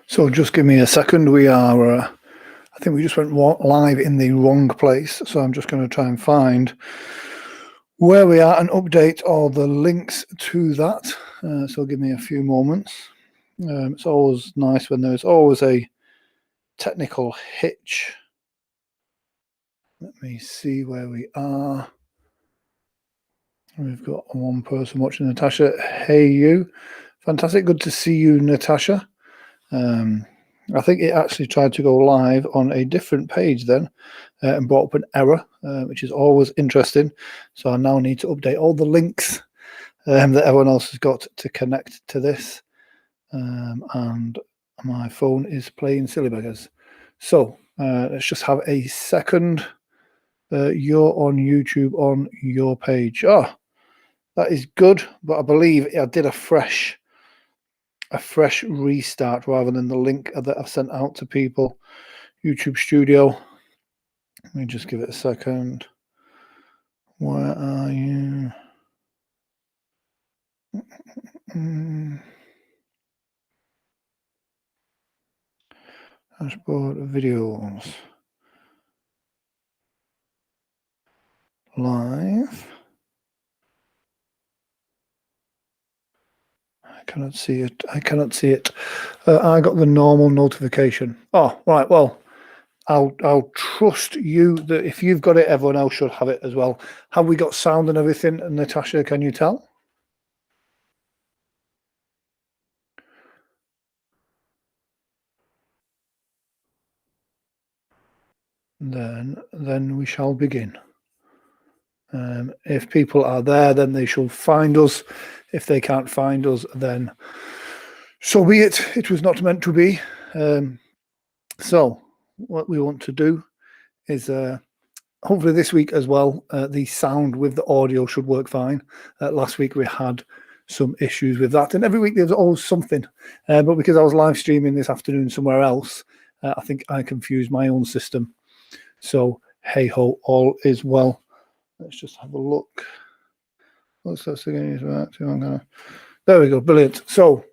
So just give me a second. We are, I think we just went live in the wrong place. So I'm just going to try and find where we are and update all the links to that. So give me a few moments. It's always nice when there's always a technical hitch. Let me see where we are. We've got one person watching, Natasha. Hey, you. Fantastic. Good to see you, Natasha. I think it actually tried to go live on a different page then and brought up an error, which is always interesting. So I now need to update all the links that everyone else has got to connect to this. And my phone is playing silly buggers. So let's just have a second. You're on YouTube on your page. Oh, that is good. But I believe I did a fresh restart rather than the link that I've sent out to people. YouTube Studio. Let me just give it a second. Where are you? Dashboard videos. Live. I cannot see it. I cannot see it. I got the normal notification. Oh, right. Well, I'll trust you that if you've got it, everyone else should have it as well. Have we got sound and everything? Natasha, can you tell? Then we shall begin. If people are there, then they shall find us. If they can't find us, then so be it. It was not meant to be. So what we want to do is hopefully this week as well, the sound with the audio should work fine. Last week we had some issues with that, and every week there's always something. But because I was live streaming this afternoon somewhere else, I think I confused my own system. So hey ho, all is well. Let's just have a look. What's that again? There we go, brilliant. So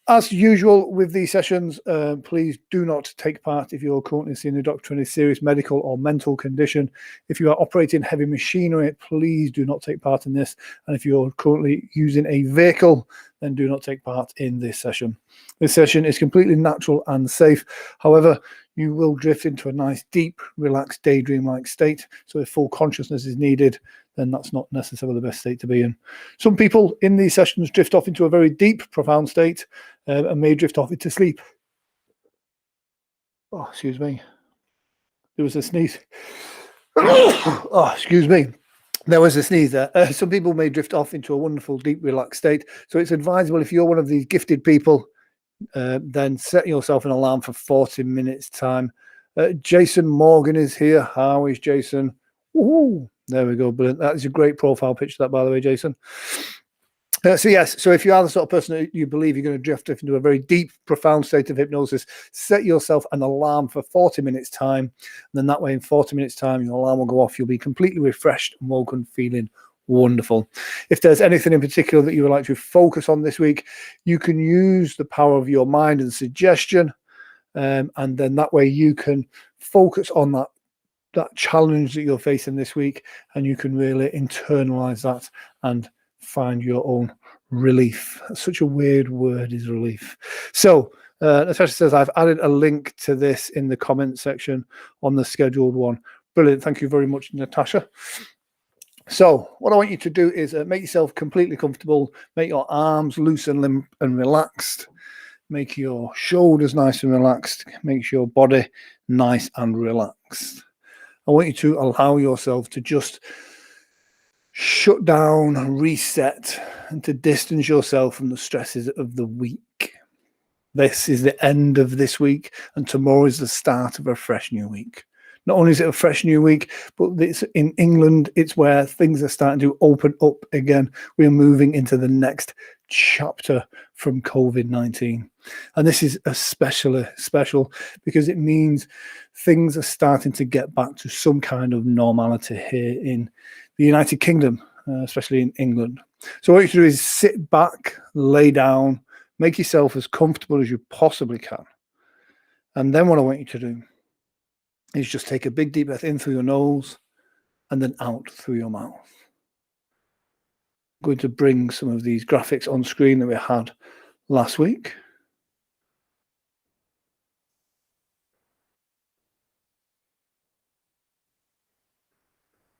as usual with these sessions, please do not take part if you're currently seeing a doctor in a serious medical or mental condition. If you are operating heavy machinery, please do not take part in this. And if you're currently using a vehicle, then do not take part in this session. This session is completely natural and safe. However, you will drift into a nice, deep, relaxed, daydream-like state. So if full consciousness is needed, then that's not necessarily the best state to be in. Some people in these sessions drift off into a very deep, profound state and may drift off into sleep. Oh, excuse me. There was a sneeze. Oh, excuse me. There was a sneeze there. Some people may drift off into a wonderful, deep, relaxed state. So it's advisable if you're one of these gifted people, then set yourself an alarm for 40 minutes time. Jason Morgan is here. How is Jason? Ooh, there we go. Brilliant. That is a great profile picture, that, by the way, Jason. So yes, so if you are the sort of person that you believe you're going to drift into a very deep, profound state of hypnosis, set yourself an alarm for 40 minutes time. And then that way in 40 minutes time, your alarm will go off. You'll be completely refreshed and woken, feeling wonderful. If there's anything in particular that you would like to focus on this week, you can use the power of your mind and suggestion. And then that way you can focus on that challenge that you're facing this week, and you can really internalize that and find your own relief. Such a weird word is relief. So Natasha says, I've added a link to this in the comment section on the scheduled one. Brilliant. Thank you very much, Natasha. So what I want you to do is make yourself completely comfortable, make your arms loose and limp and relaxed, make your shoulders nice and relaxed, make your body nice and relaxed. I want you to allow yourself to just shut down, reset, and to distance yourself from the stresses of the week. This is the end of this week, and tomorrow is the start of a fresh new week. Not only is it a fresh new week, but it's in England, it's where things are starting to open up again. We are moving into the next chapter from COVID-19. And this is especially special because it means things are starting to get back to some kind of normality here in the United Kingdom, especially in England. So what you do is sit back, lay down, Make yourself as comfortable as you possibly can. And then what I want you to do is just take a big deep breath in through your nose and then out through your mouth. I'm going to bring some of these graphics on screen that we had last week.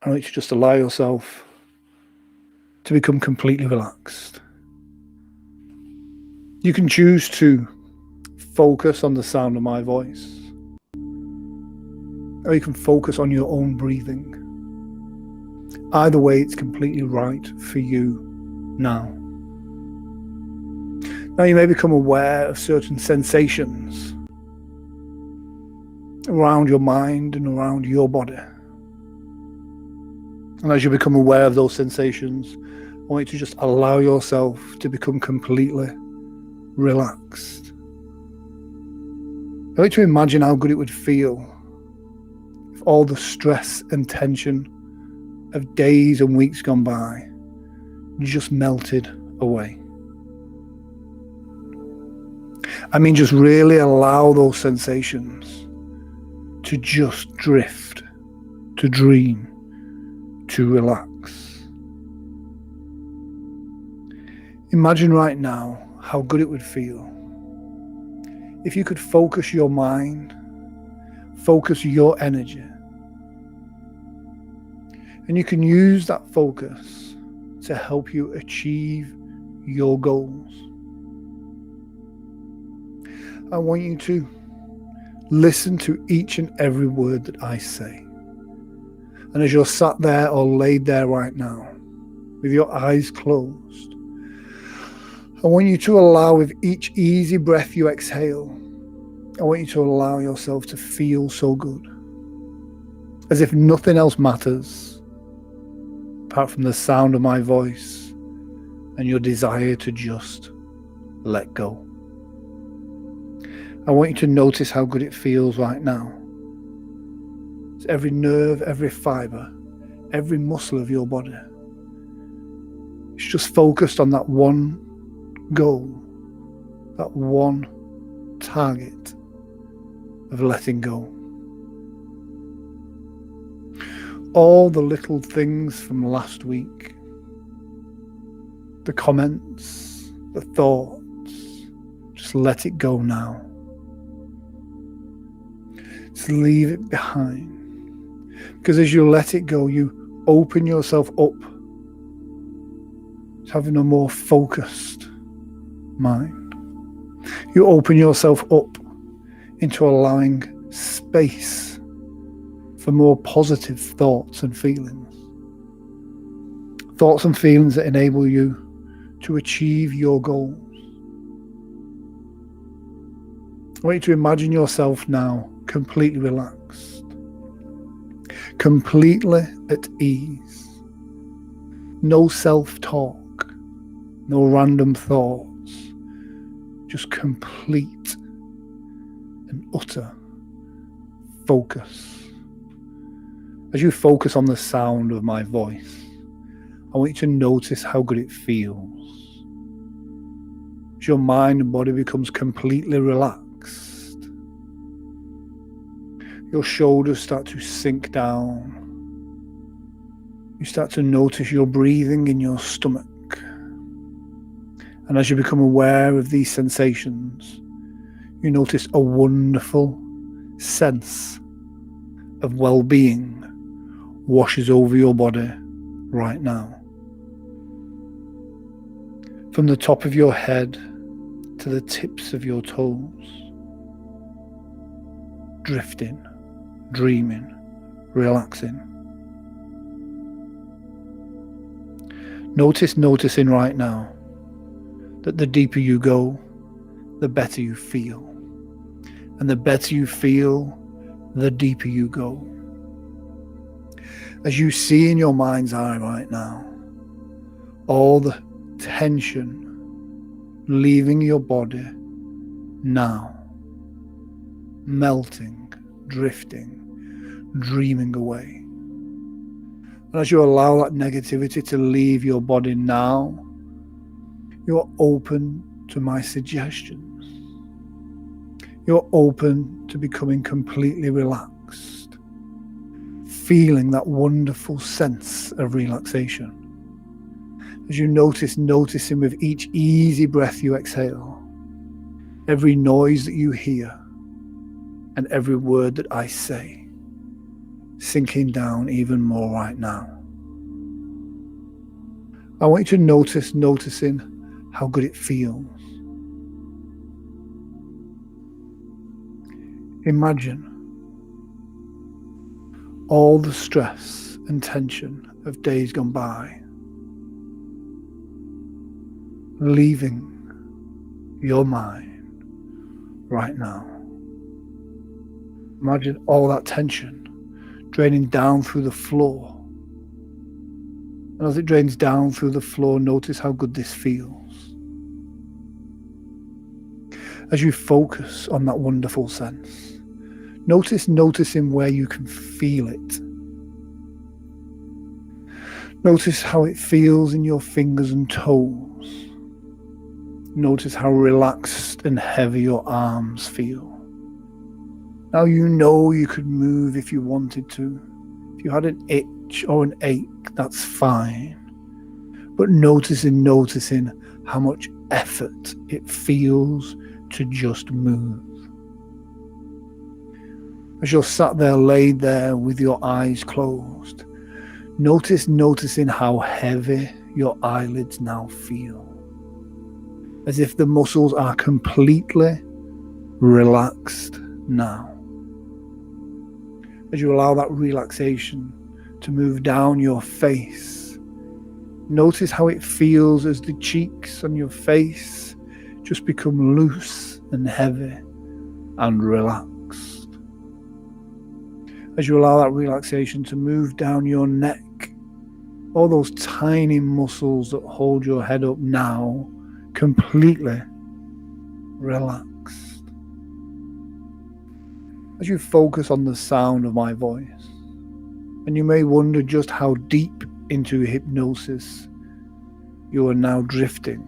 I want you to just allow yourself to become completely relaxed. You can choose to focus on the sound of my voice, or you can focus on your own breathing. Either way, it's completely right for you now. Now you may become aware of certain sensations around your mind and around your body. And as you become aware of those sensations, I want you to just allow yourself to become completely relaxed. I want you to imagine how good it would feel if all the stress and tension of days and weeks gone by just melted away. I mean, just really allow those sensations to just drift, to dream, to relax. Imagine right now how good it would feel if you could focus your mind, focus your energy, and you can use that focus to help you achieve your goals. I want you to listen to each and every word that I say. And as you're sat there or laid there right now, with your eyes closed, I want you to allow, with each easy breath you exhale, I want you to allow yourself to feel so good, as if nothing else matters apart from the sound of my voice and your desire to just let go. I want you to notice how good it feels right now. It's every nerve, every fiber, every muscle of your body. It's just focused on that one goal, that one target of letting go. All the little things from last week, the comments, the thoughts, just let it go now. Just leave it behind. Because as you let it go, you open yourself up to having a more focused mind. You open yourself up into allowing space for more positive thoughts and feelings. Thoughts and feelings that enable you to achieve your goals. I want you to imagine yourself now completely relaxed, completely at ease. No self-talk, no random thoughts, just complete and utter focus. As you focus on the sound of my voice, I want you to notice how good it feels. As your mind and body becomes completely relaxed, your shoulders start to sink down. You start to notice your breathing in your stomach. And as you become aware of these sensations, you notice a wonderful sense of well-being washes over your body right now. From the top of your head to the tips of your toes, drifting, dreaming, relaxing. Noticing right now that the deeper you go, the better you feel. And the better you feel, the deeper you go. As you see in your mind's eye right now, all the tension leaving your body now, melting, drifting, dreaming away. And as you allow that negativity to leave your body now, you are open to my suggestions. You're open to becoming completely relaxed, feeling that wonderful sense of relaxation. As you noticing with each easy breath you exhale, every noise that you hear, and every word that I say, sinking down even more right now. I want you to noticing how good it feels. Imagine all the stress and tension of days gone by leaving your mind right now. Imagine all that tension draining down through the floor. And as it drains down through the floor, notice how good this feels. As you focus on that wonderful sense, noticing where you can feel it. Notice how it feels in your fingers and toes. Notice how relaxed and heavy your arms feel. Now you know you could move if you wanted to. If you had an itch or an ache, that's fine. But noticing how much effort it feels to just move. As you're sat there, laid there with your eyes closed, noticing how heavy your eyelids now feel. As if the muscles are completely relaxed now. As you allow that relaxation to move down your face, notice how it feels as the cheeks on your face just become loose and heavy and relaxed. As you allow that relaxation to move down your neck, all those tiny muscles that hold your head up now completely relaxed. As you focus on the sound of my voice, and you may wonder just how deep into hypnosis you are now drifting,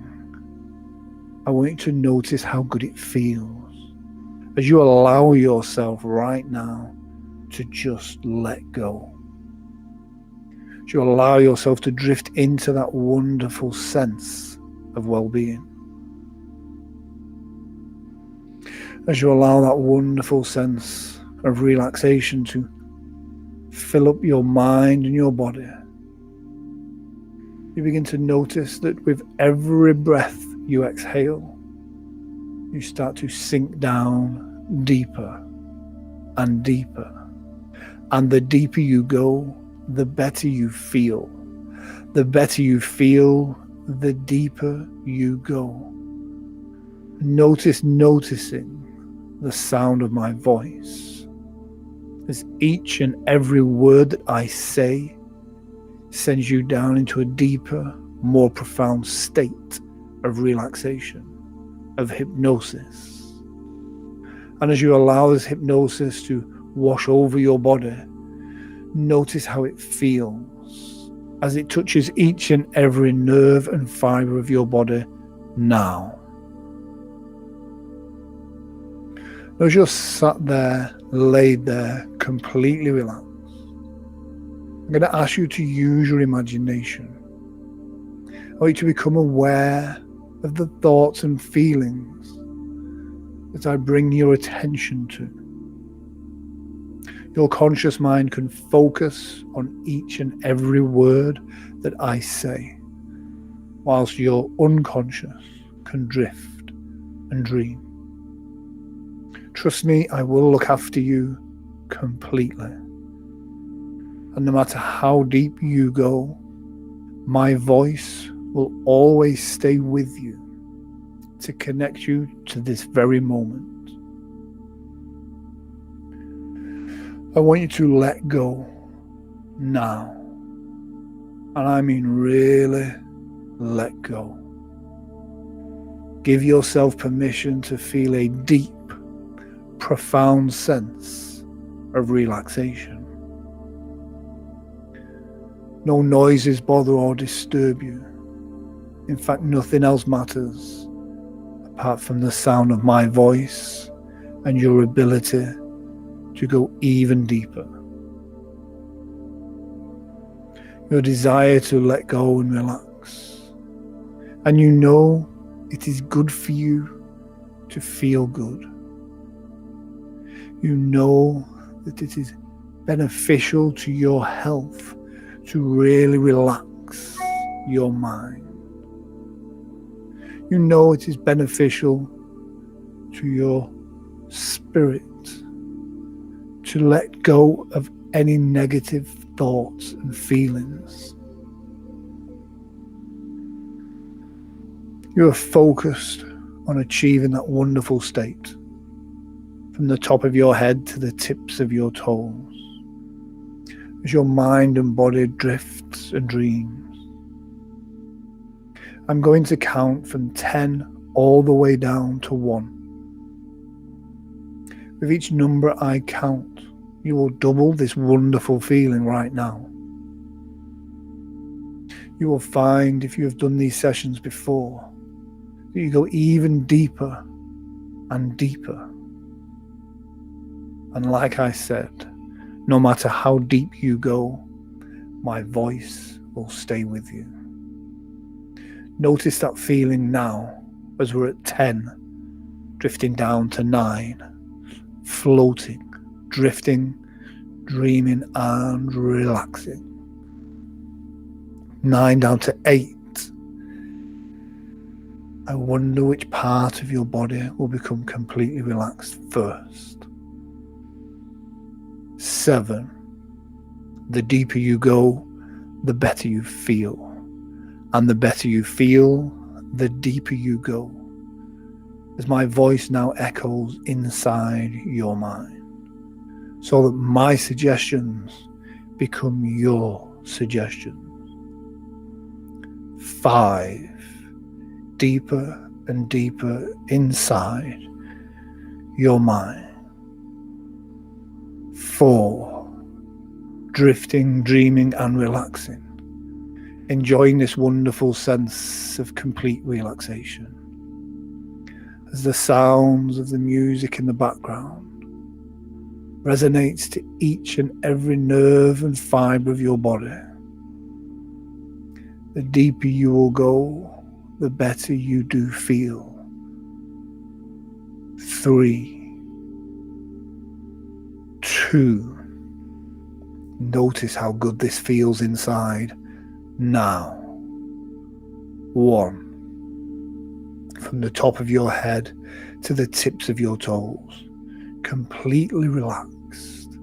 I want you to notice how good it feels as you allow yourself right now to just let go. As you allow yourself to drift into that wonderful sense of well-being. As you allow that wonderful sense of relaxation to fill up your mind and your body, you begin to notice that with every breath you exhale, you start to sink down deeper and deeper. And the deeper you go, the better you feel. The better you feel, the deeper you go. Noticing the sound of my voice as each and every word that I say sends you down into a deeper, more profound state of relaxation, of hypnosis. And as you allow this hypnosis to wash over your body, notice how it feels as it touches each and every nerve and fiber of your body now. As you're sat there, laid there, completely relaxed, I'm going to ask you to use your imagination. I want you to become aware of the thoughts and feelings that I bring your attention to. Your conscious mind can focus on each and every word that I say, whilst your unconscious can drift and dream. Trust me, I will look after you completely. And no matter how deep you go, my voice will always stay with you to connect you to this very moment. I want you to let go now. And I mean really let go. Give yourself permission to feel a deep, profound sense of relaxation. No noises bother or disturb you. In fact, nothing else matters apart from the sound of my voice and your ability to go even deeper. Your desire to let go and relax. And you know it is good for you to feel good. You know that it is beneficial to your health to really relax your mind. You know it is beneficial to your spirit to let go of any negative thoughts and feelings. You are focused on achieving that wonderful state from the top of your head to the tips of your toes as your mind and body drifts and dreams. I'm going to count from 10 all the way down to 1. With each number I count, you will double this wonderful feeling right now. You will find, if you have done these sessions before, that you go even deeper and deeper. And like I said, no matter how deep you go, my voice will stay with you. Notice that feeling now as we're at 10, drifting down to 9, floating, drifting, dreaming and relaxing. 9 down to 8. I wonder which part of your body will become completely relaxed first. 7. The deeper you go, the better you feel. And the better you feel, the deeper you go. As my voice now echoes inside your mind, so that my suggestions become your suggestions. 5. Deeper and deeper inside your mind. 4. Drifting, dreaming and relaxing. Enjoying this wonderful sense of complete relaxation. As the sounds of the music in the background resonates to each and every nerve and fibre of your body. The deeper you will go, the better you do feel. 3, 2. Notice how good this feels inside now. 1. From the top of your head to the tips of your toes, completely relaxed.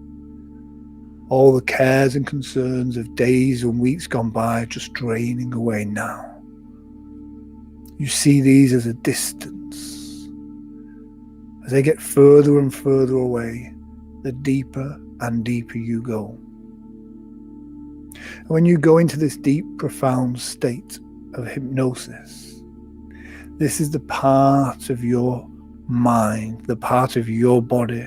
All the cares and concerns of days and weeks gone by just draining away now. You see these as a distance. As they get further and further away, the deeper and deeper you go. And when you go into this deep, profound state of hypnosis, this is the part of your mind, the part of your body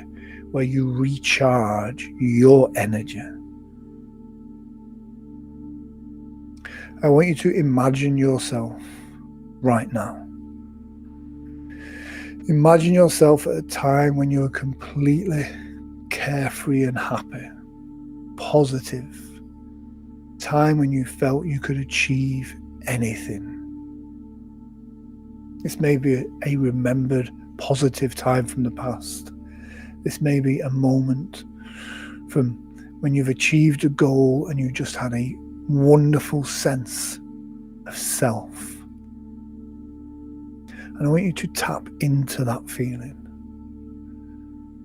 where you recharge your energy. I want you to imagine yourself right now. Imagine yourself at a time when you were completely carefree and happy, positive. Time when you felt you could achieve anything. This may be a remembered positive time from the past. This may be a moment from when you've achieved a goal and you just had a wonderful sense of self. And I want you to tap into that feeling.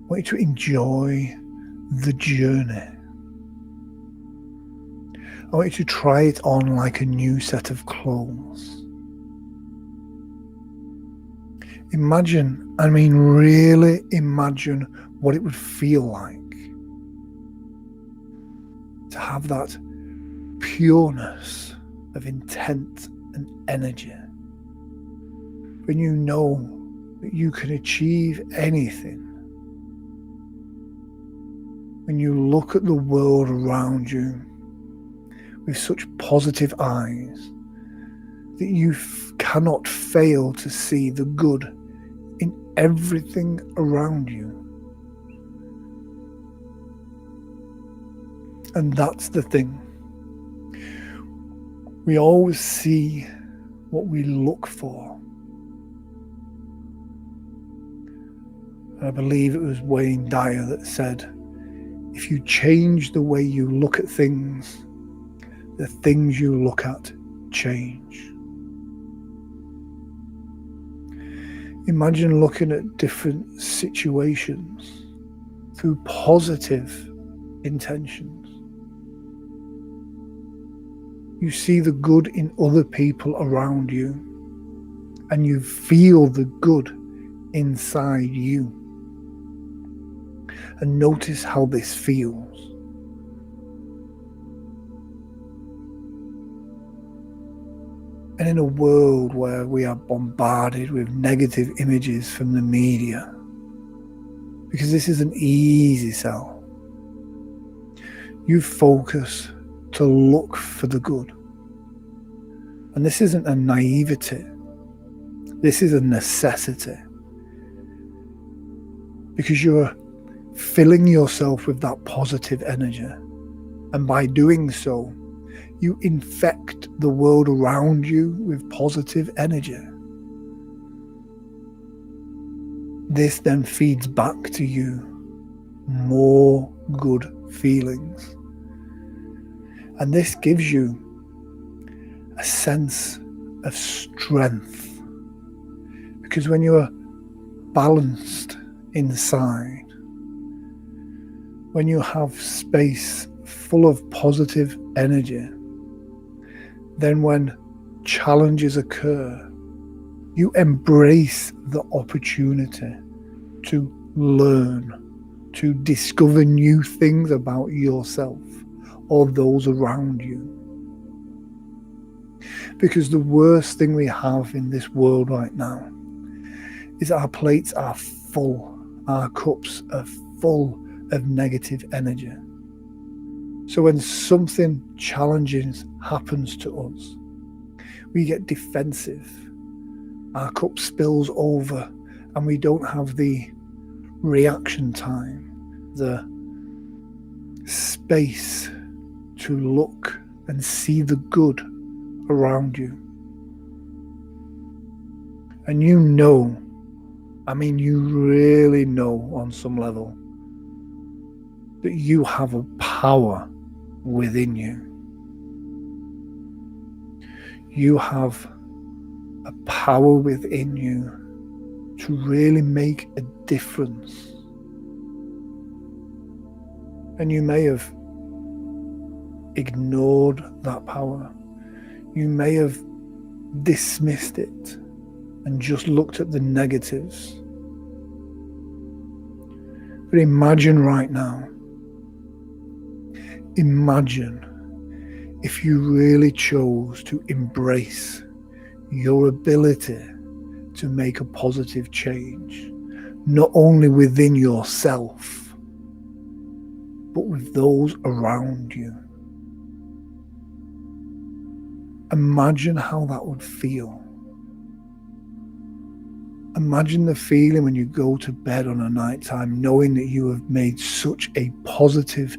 I want you to enjoy the journey. I want you to try it on like a new set of clothes. Imagine, really imagine what it would feel like to have that pureness of intent and energy. When you know that you can achieve anything. When you look at the world around you with such positive eyes that you cannot fail to see the good everything around you. And that's the thing. We always see what we look for. I believe it was Wayne Dyer that said, if you change the way you look at things, the things you look at change. Imagine looking at different situations through positive intentions. You see the good in other people around you, and you feel the good inside you. And notice how this feels. And in a world where we are bombarded with negative images from the media, because this is an easy sell, you focus to look for the good. And this isn't a naivety, this is a necessity. Because you're filling yourself with that positive energy. And by doing so, you infect the world around you with positive energy. This then feeds back to you more good feelings. And this gives you a sense of strength. Because when you're balanced inside, when you have space full of positive energy, then when challenges occur, you embrace the opportunity to learn, to discover new things about yourself or those around you. Because the worst thing we have in this world right now is our plates are full, our cups are full of negative energy. So when something challenging happens to us, we get defensive, our cup spills over, and we don't have the reaction time, the space to look and see the good around you. And you know, you really know on some level that you have a power within you. You have a power within you to really make a difference. And you may have ignored that power. You may have dismissed it and just looked at the negatives. But imagine right now, imagine if you really chose to embrace your ability to make a positive change, not only within yourself, but with those around you. Imagine how that would feel. Imagine the feeling when you go to bed on a night time, knowing that you have made such a positive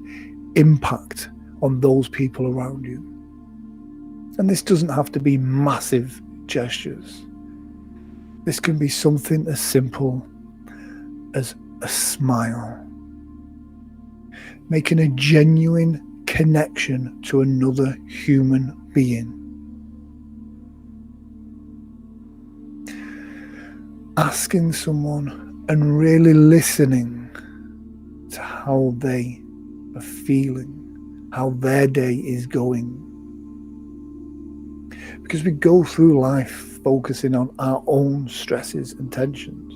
impact on those people around you. And this doesn't have to be massive gestures. This can be something as simple as a smile, making a genuine connection to another human being. Asking someone and really listening to how they are feeling, how their day is going. Because we go through life focusing on our own stresses and tensions.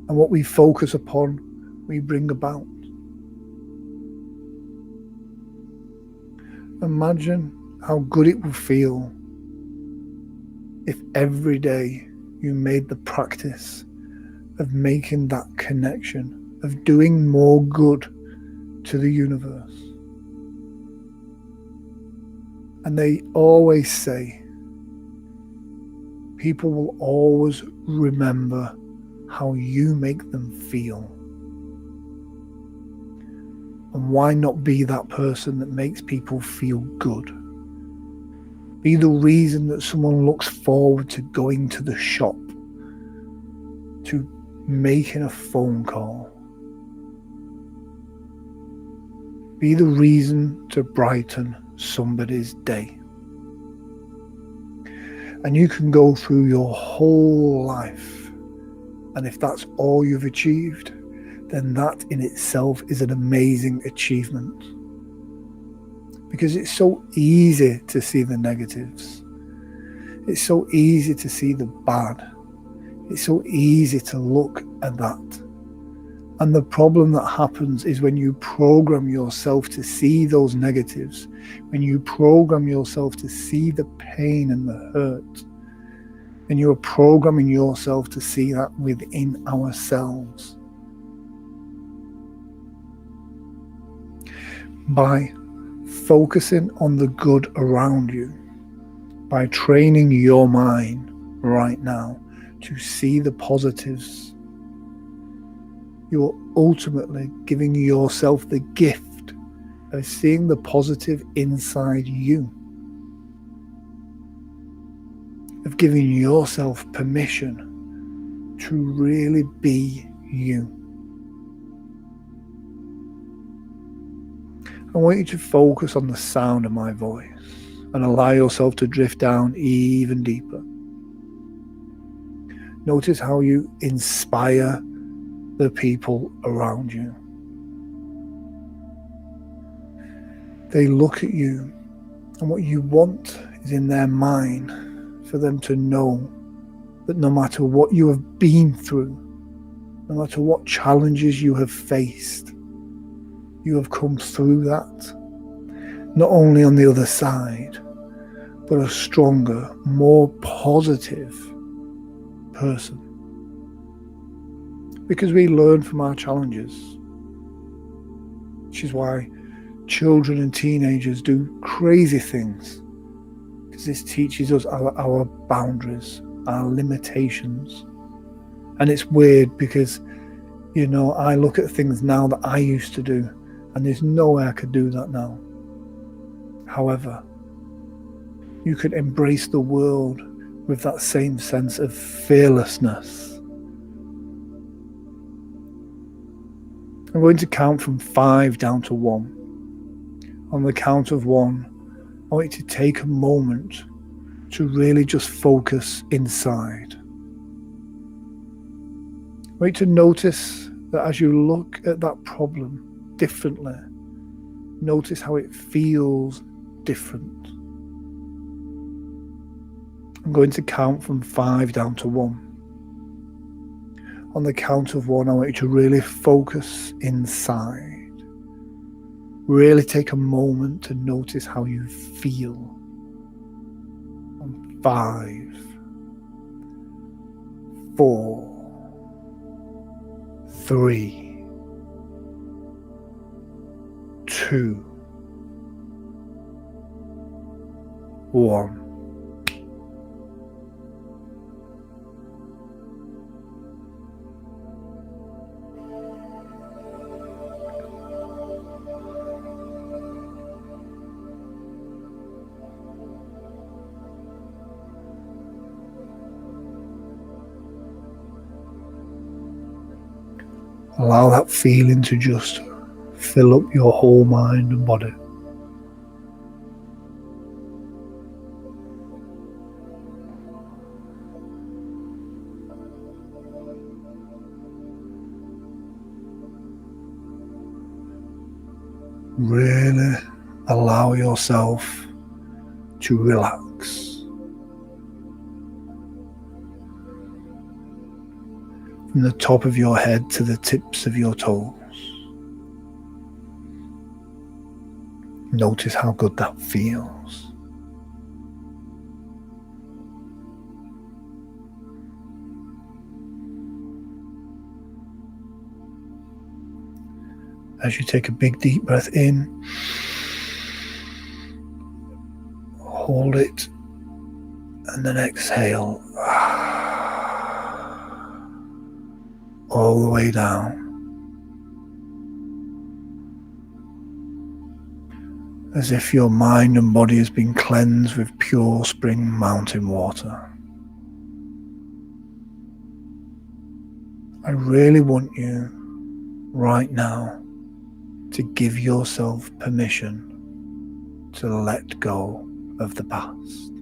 And what we focus upon, we bring about. Imagine how good it would feel if every day you made the practice of making that connection, of doing more good to the universe. And they always say, people will always remember how you make them feel. And why not be that person that makes people feel good? Be the reason that someone looks forward to going to the shop, to making a phone call. Be the reason to brighten somebody's day. And you can go through your whole life, and if that's all you've achieved, then that in itself is an amazing achievement. Because it's so easy to see the negatives. It's so easy to see the bad. It's so easy to look at that. And the problem that happens is when you program yourself to see those negatives, when you program yourself to see the pain and the hurt, then you are programming yourself to see that within ourselves. By focusing on the good around you, by training your mind right now to see the positives, you are ultimately giving yourself the gift of seeing the positive inside you, of giving yourself permission to really be you. I want you to focus on the sound of my voice and allow yourself to drift down even deeper. Notice how you inspire the people around you. They look at you, and what you want is in their mind for them to know that no matter what you have been through, no matter what challenges you have faced, you have come through that, not only on the other side, but a stronger, more positive person. Because we learn from our challenges, which is why children and teenagers do crazy things, because this teaches us our boundaries, our limitations. And it's weird because, I look at things now that I used to do, and there's no way I could do that now. However, you can embrace the world with that same sense of fearlessness. I'm going to count from 5 down to 1. On the count of 1, I want you to take a moment to really just focus inside. I want you to notice that as you look at that problem differently, notice how it feels different. I'm going to count from 5 down to 1. On the count of 1, I want you to really focus inside. Really take a moment to notice how you feel. On 5, 4, 3, 2, 1. Allow that feeling to just fill up your whole mind and body. Really allow yourself to relax. From the top of your head to the tips of your toes. Notice how good that feels. As you take a big deep breath in, hold it, and then exhale. all the way down, as if your mind and body has been cleansed with pure spring mountain water. I really want you right now to give yourself permission to let go of the past.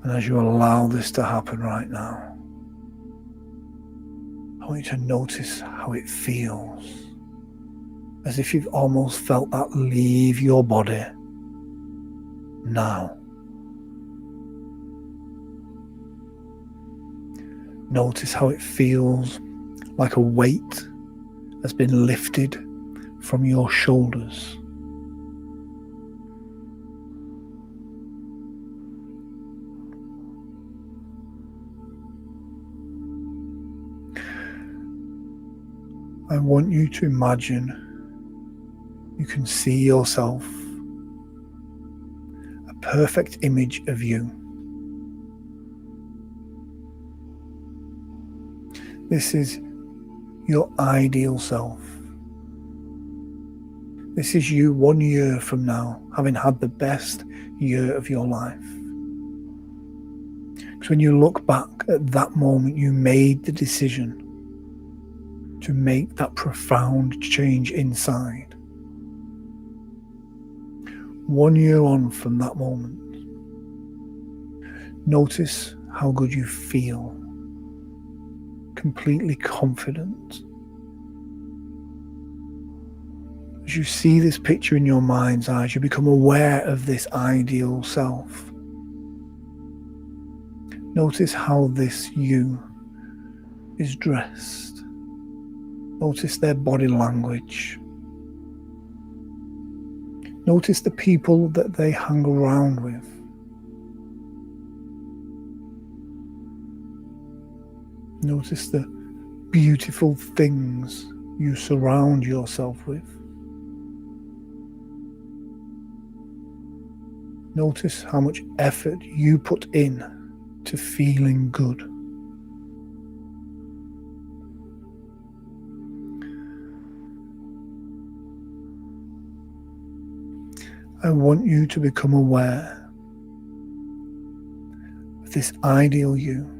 And as you allow this to happen right now, I want you to notice how it feels, as if you've almost felt that leave your body now. Notice how it feels like a weight has been lifted from your shoulders. I want you to imagine you can see yourself, a perfect image of you. This is your ideal self. This is you 1 year from now, having had the best year of your life. Because when you look back at that moment, you made the decision to make that profound change inside. 1 year on from that moment, notice how good you feel. Completely confident. As you see this picture in your mind's eyes, you become aware of this ideal self. Notice how this you is dressed. Notice their body language. Notice the people that they hang around with. Notice the beautiful things you surround yourself with. Notice how much effort you put in to feeling good. I want you to become aware of this ideal you.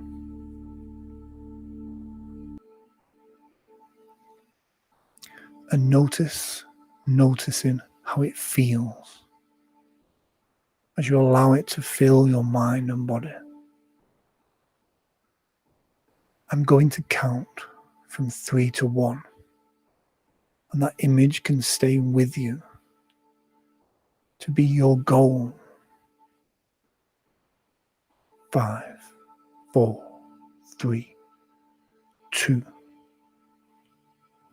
And noticing how it feels as you allow it to fill your mind and body. I'm going to count from 3 to 1, and that image can stay with you to be your goal. 5, 4, 3, 2,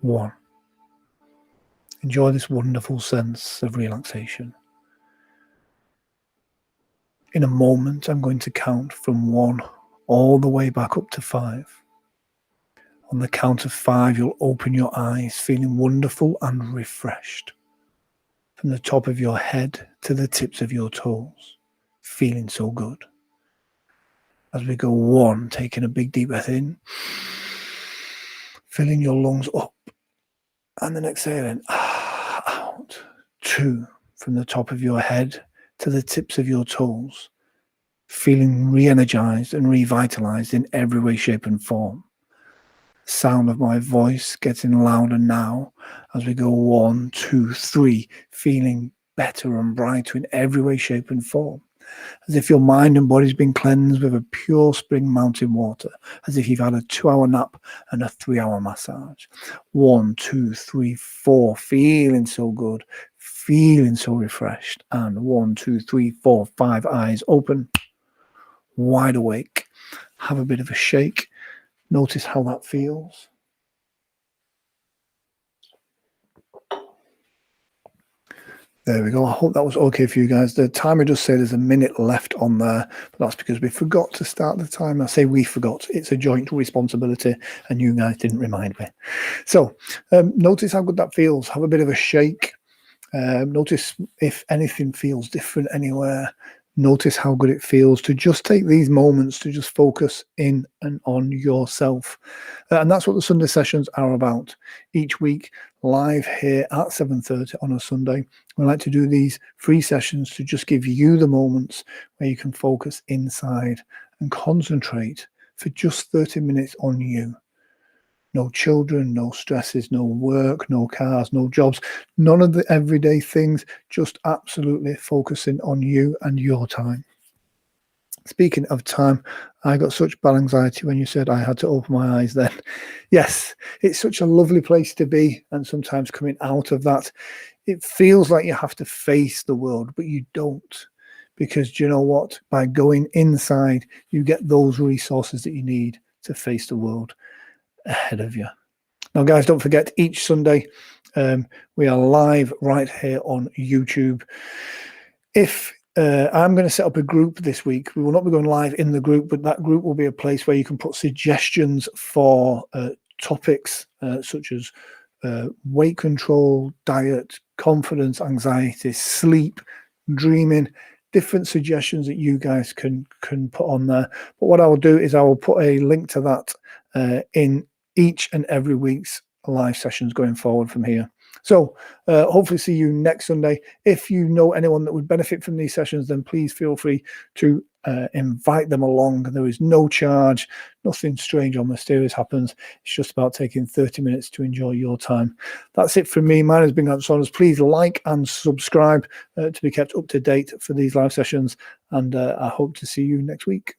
1. Enjoy this wonderful sense of relaxation. In a moment, I'm going to count from 1 all the way back up to 5. On the count of 5, you'll open your eyes, feeling wonderful and refreshed. From the top of your head to the tips of your toes, feeling so good. As we go 1, taking a big deep breath in, filling your lungs up, and then exhaling out. 2, from the top of your head to the tips of your toes, feeling re-energized and revitalized in every way, shape and form. Sound of my voice getting louder now as we go 1, 2, 3, feeling better and brighter in every way, shape and form. As if your mind and body's been cleansed with a pure spring mountain water, as if you've had a 2-hour nap and a 3-hour massage. 1, 2, 3, 4, feeling so good, feeling so refreshed. And 1, 2, 3, 4, 5, eyes open, wide awake. Have a bit of a shake. Notice how that feels. There we go. I hope that was okay for you guys. The timer just said there's a minute left on there, but that's because we forgot to start the timer. I say we forgot. It's a joint responsibility, and you guys didn't remind me. So notice how good that feels. Have a bit of a shake. Notice if anything feels different anywhere. Notice how good it feels to just take these moments to just focus in and on yourself. And that's what the Sunday sessions are about. Each week, live here at 7:30 on a Sunday, we like to do these free sessions to just give you the moments where you can focus inside and concentrate for just 30 minutes on you. No children, no stresses, no work, no cars, no jobs, none of the everyday things, just absolutely focusing on you and your time. Speaking of time, I got such bad anxiety when you said I had to open my eyes then. Yes, it's such a lovely place to be. And sometimes coming out of that, it feels like you have to face the world, but you don't. Because do you know what? By going inside, you get those resources that you need to face the world ahead of you. Now, guys, don't forget, each Sunday we are live right here on YouTube. If I'm going to set up a group this week, we will not be going live in the group, but that group will be a place where you can put suggestions for topics such as weight control, diet, confidence, anxiety, sleep, dreaming, different suggestions that you guys can put on there. But what I will do is I will put a link to that in each and every week's live sessions going forward from here. So hopefully see you next Sunday. If you know anyone that would benefit from these sessions, then please feel free to invite them along. There is no charge, nothing strange or mysterious happens. It's just about taking 30 minutes to enjoy your time. That's it from me. Mine has been Grant Saunders. Please like and subscribe to be kept up to date for these live sessions. And I hope to see you next week.